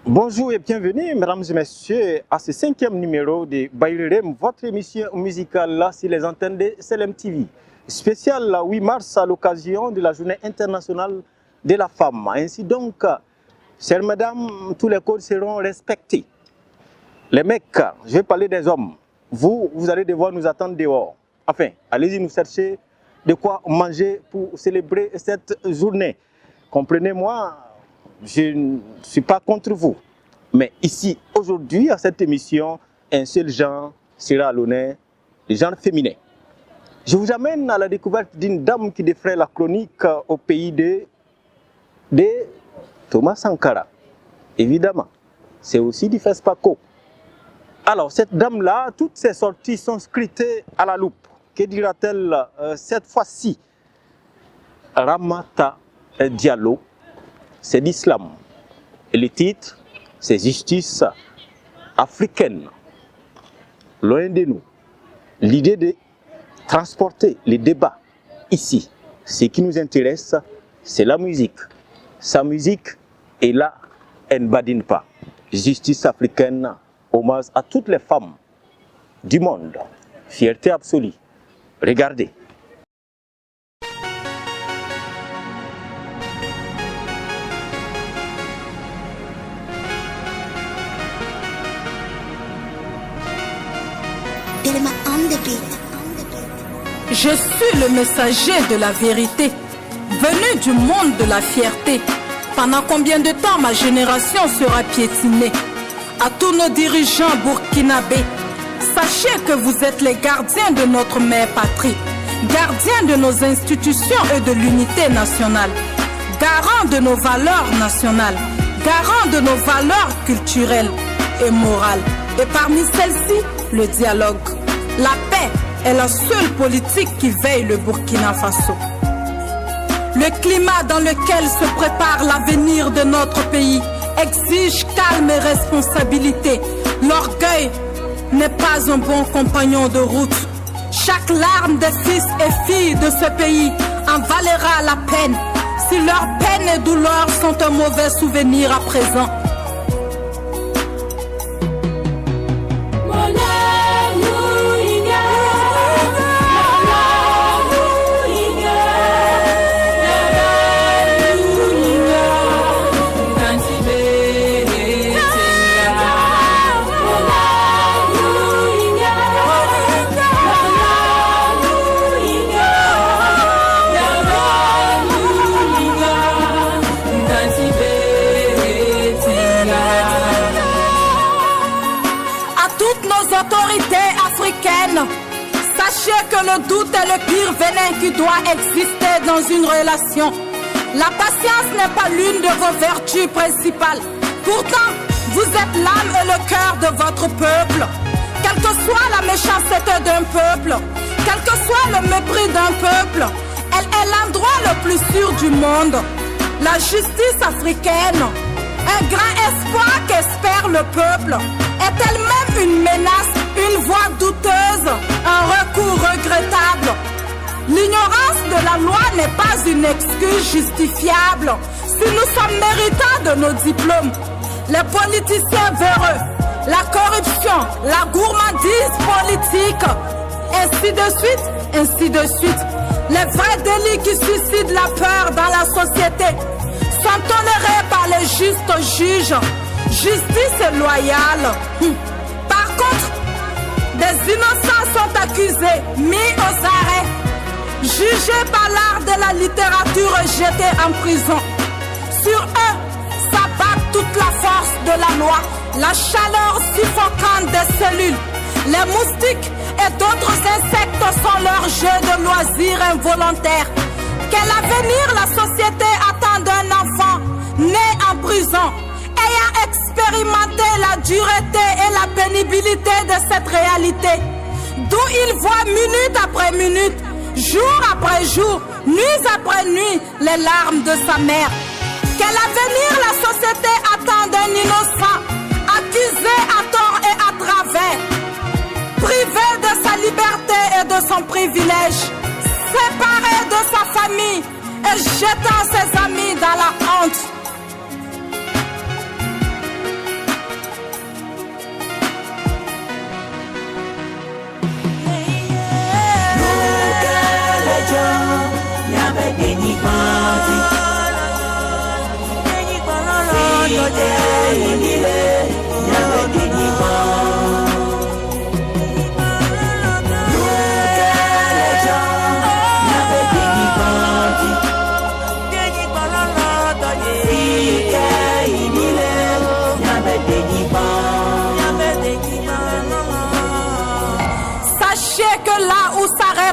Bonjour et bienvenue, mesdames et messieurs, à ce 5e numéro de Bayrem, votre émission musicale là sur les antennes de SLM TV. Spécial le 8 mars à l'occasion de la Journée internationale de la femme. Ainsi donc, chères mesdames, tous les codes seront respectés. Les mecs, je vais parler des hommes. Vous allez devoir nous attendre dehors. Enfin, allez-y nous chercher de quoi manger pour célébrer cette journée. Comprenez-moi, je ne suis pas contre vous. Mais ici, aujourd'hui, à cette émission, un seul genre sera à l'honneur, le genre féminin. Je vous amène à la découverte d'une dame qui défraie la chronique au pays de Thomas Sankara. Évidemment, c'est aussi du FESPACO. Alors, cette dame-là, toutes ses sorties sont scrutées à la loupe. Que dira-t-elle cette fois-ci? Ramata Diallo, c'est l'islam. Et le titre, c'est Justice africaine. Loin de nous. L'idée de transporter les débats ici, ce qui nous intéresse, c'est la musique. Sa musique est là, elle ne badine pas. Justice africaine, hommage à toutes les femmes du monde. Fierté absolue. Regardez. Je suis le messager de la vérité, venu du monde de la fierté. Pendant combien de temps ma génération sera piétinée? À tous nos dirigeants burkinabés, sachez que vous êtes les gardiens de notre mère patrie, gardiens de nos institutions et de l'unité nationale, garants de nos valeurs nationales, garants de nos valeurs culturelles et morales. Et parmi celles-ci, le dialogue. La paix est la seule politique qui veille le Burkina Faso. Le climat dans lequel se prépare l'avenir de notre pays exige calme et responsabilité. L'orgueil n'est pas un bon compagnon de route. Chaque larme des fils et filles de ce pays en valera la peine si leurs peines et douleurs sont un mauvais souvenir à présent. Sachez que le doute est le pire venin qui doit exister dans une relation. La patience n'est pas l'une de vos vertus principales. Pourtant, vous êtes l'âme et le cœur de votre peuple. Quelle que soit la méchanceté d'un peuple, quel que soit le mépris d'un peuple, elle est l'endroit le plus sûr du monde. La justice africaine, un grand espoir qu'espère le peuple, est elle-même une menace, une voie douteuse, un recours regrettable. L'ignorance de la loi n'est pas une excuse justifiable si nous sommes méritants de nos diplômes. Les politiciens véreux, la corruption, la gourmandise politique, ainsi de suite, ainsi de suite. Les vrais délits qui suscitent la peur dans la société sont tolérés par les justes juges. Justice est loyale. Par contre, des innocents sont accusés, mis aux arrêts, jugés par l'art de la littérature et jetés en prison. Sur eux s'abat toute la force de la loi, la chaleur suffocante des cellules. Les moustiques et d'autres insectes sont leur jeu de loisirs involontaires. Quel avenir la société attend d'un enfant né en prison, ayant expérimenté la dureté et la pénibilité de cette réalité, d'où il voit minute après minute, jour après jour, nuit après nuit, les larmes de sa mère. Quel avenir la société attend d'un innocent, accusé à tort et à travers, privé de sa liberté et de son privilège, séparé de sa famille et jetant ses amis dans la honte.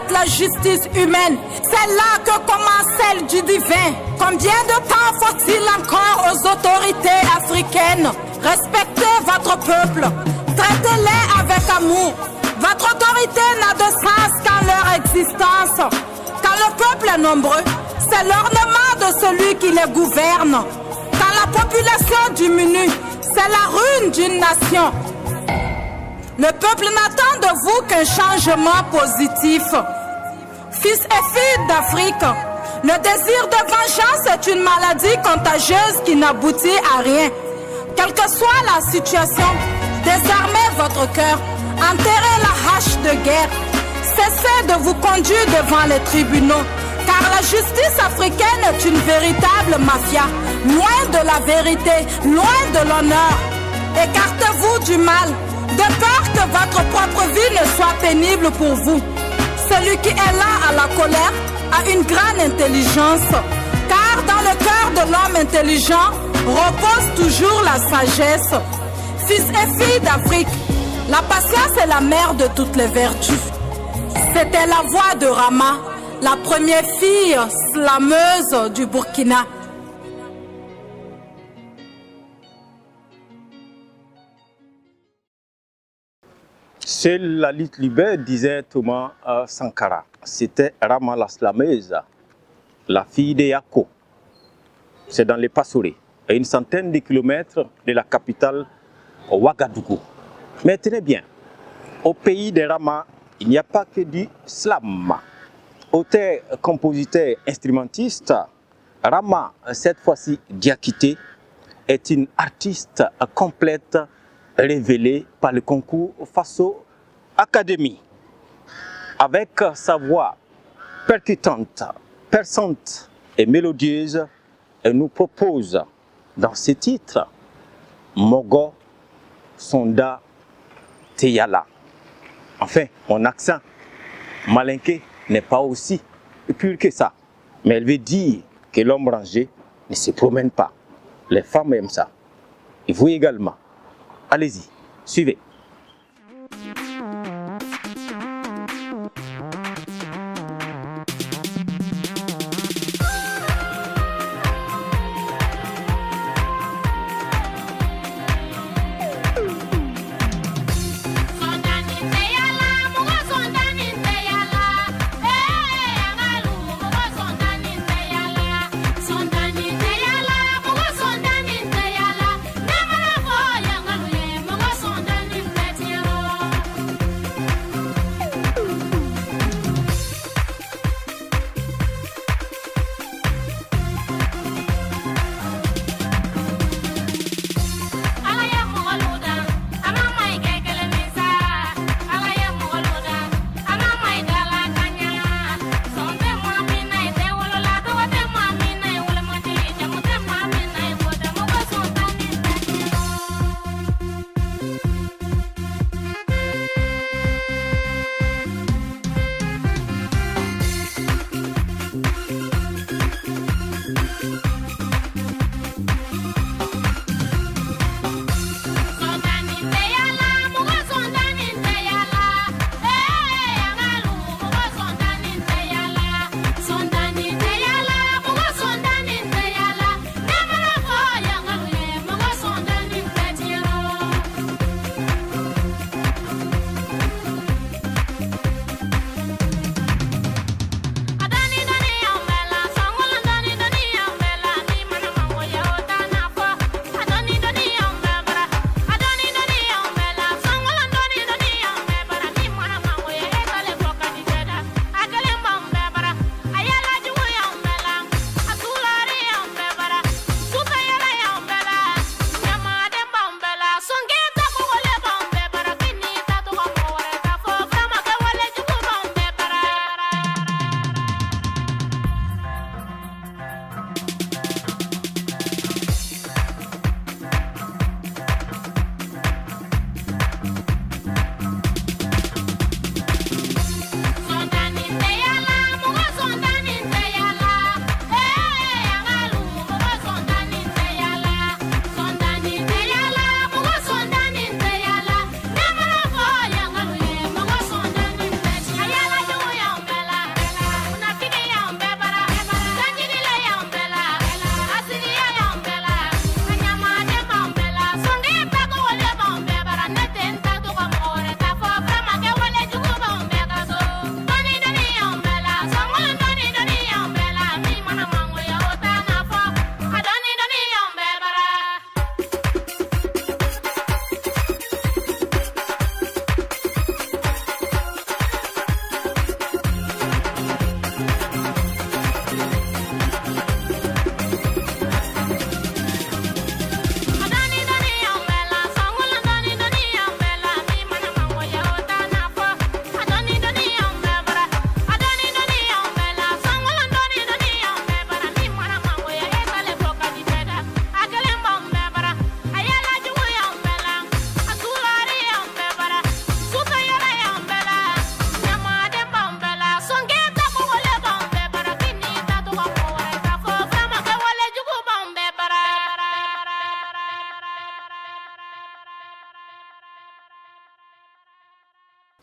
La justice humaine, c'est là que commence celle du divin. Combien de temps faut-il encore aux autorités africaines? Respectez votre peuple, traitez-les avec amour. Votre autorité n'a de sens qu'en leur existence. Quand le peuple est nombreux, c'est l'ornement de celui qui les gouverne. Quand la population diminue, c'est la ruine d'une nation. Le peuple n'attend de vous qu'un changement positif. Fils et filles d'Afrique, le désir de vengeance est une maladie contagieuse qui n'aboutit à rien. Quelle que soit la situation, désarmez votre cœur, enterrez la hache de guerre, cessez de vous conduire devant les tribunaux, car la justice africaine est une véritable mafia, loin de la vérité, loin de l'honneur. Écartez-vous du mal, de peur que votre propre vie ne soit pénible pour vous. Celui qui est là à la colère a une grande intelligence, car dans le cœur de l'homme intelligent repose toujours la sagesse. Fils et filles d'Afrique, la patience est la mère de toutes les vertus. C'était la voix de Rama, la première fille slameuse du Burkina. C'est la lutte libère, disait Thomas Sankara. C'était Rama la slameuse, la fille de Yako. C'est dans les Passoré, à une centaine de kilomètres de la capitale Ouagadougou. Mais tenez bien, au pays de Rama, il n'y a pas que du slam. Auteur, compositeur, instrumentiste, Rama, cette fois-ci Diakité, est une artiste complète révélée par le concours Faso Academy. Avec sa voix percutante, perçante et mélodieuse, elle nous propose dans ce titre Mogo Sonda Teyala. Enfin, mon accent malinké n'est pas aussi pur que ça, mais elle veut dire que l'homme rangé ne se promène pas. Les femmes aiment ça. Et vous également. Allez-y, suivez. Sonda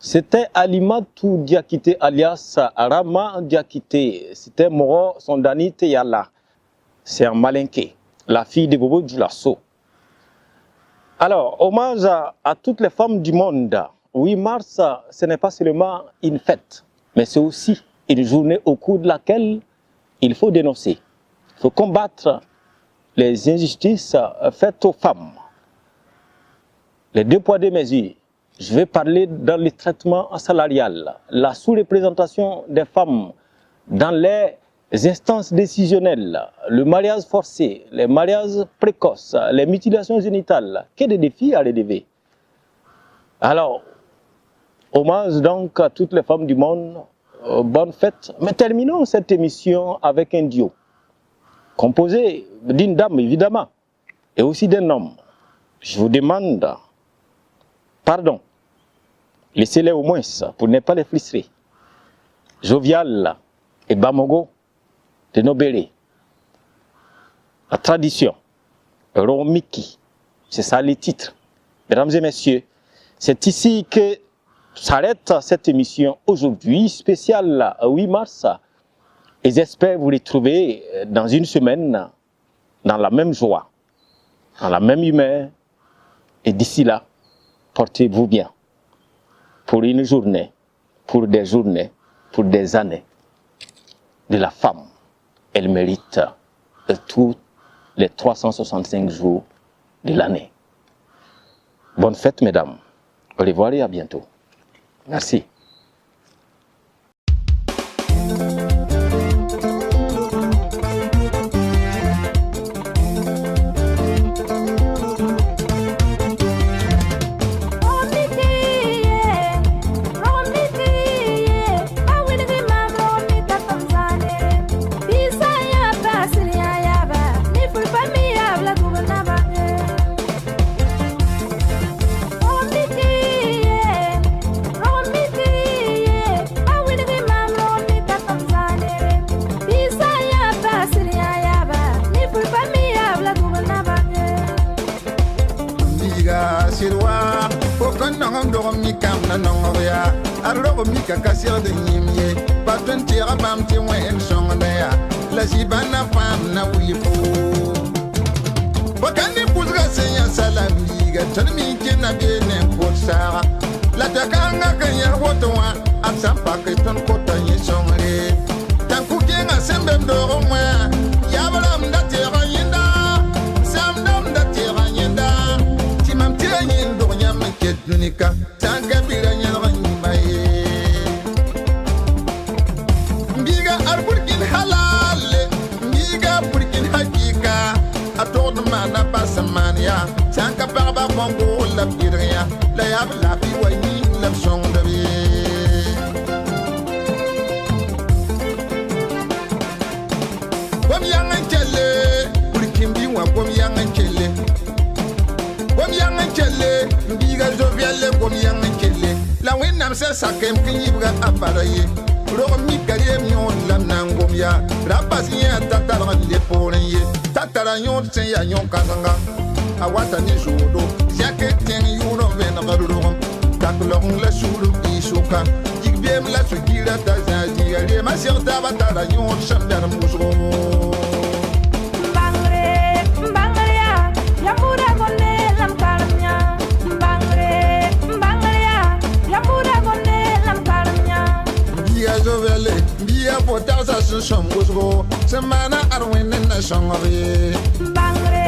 C'était Alimatou Diakité alias Rama Diakité. C'était Moro Sondani Teyala. C'est un malinqué, la fille de Bobo Djoulasso. Alors, hommage à toutes les femmes du monde. 8 mars, ce n'est pas seulement une fête, mais c'est aussi une journée au cours de laquelle il faut dénoncer. Il faut combattre les injustices faites aux femmes. Les 2 poids 2 mesures. Je vais parler dans le traitement salarial, la sous-représentation des femmes dans les instances décisionnelles, le mariage forcé, les mariages précoces, les mutilations génitales. Que de défis à relever. Alors, hommage donc à toutes les femmes du monde, bonne fête. Mais terminons cette émission avec un duo, composé d'une dame évidemment, et aussi d'un homme. Je vous demande pardon, laissez-les au moins pour ne pas les frustrer. Jovial et Bamogo de Nobélé. La tradition, Romiki, c'est ça les titres. Mesdames et messieurs, c'est ici que s'arrête cette émission aujourd'hui, spéciale 8 mars. Et j'espère vous retrouver dans une semaine, dans la même joie, dans la même humeur. Et d'ici là, portez-vous bien. Pour une journée, pour des années, de la femme, elle mérite tous les 365 jours de l'année. Bonne fête, mesdames. Au revoir et à bientôt. Merci. Mika kasir de nyimye patun tira bam ti wen song ya la sibana fam na wifo wakani pulga senya salam liga tan mi kina be ne potsara la takanga kanya wotwa atsam paketon kota ni songre tan ku kenga sembe ndo mwa ya balam da tira yinda sam dam da tira yinda timam tira yindo nyam ket dunika tanga biranya na basamania sanka barba bongo la bidria la yab la bi wani la song de bi bom yang chele burkin bi wa bom yang chele biga joviale bom yang chele la winam se sakem kin yibga aparaye ro mi kariem yon lam nangom ya rabasiya tatara le porenye tatara yon se ya yon kazanga awata ni judo yake ten yuno ven garurum taklong la shuru isuka yigbem la sukira ta zaji ale ma serta batara yon shamdar muso bangre ya mura gone lam karnya bangre ya mura gone lam karnya biya zovele biya potar sa shom muso semana arwen na shongre bangre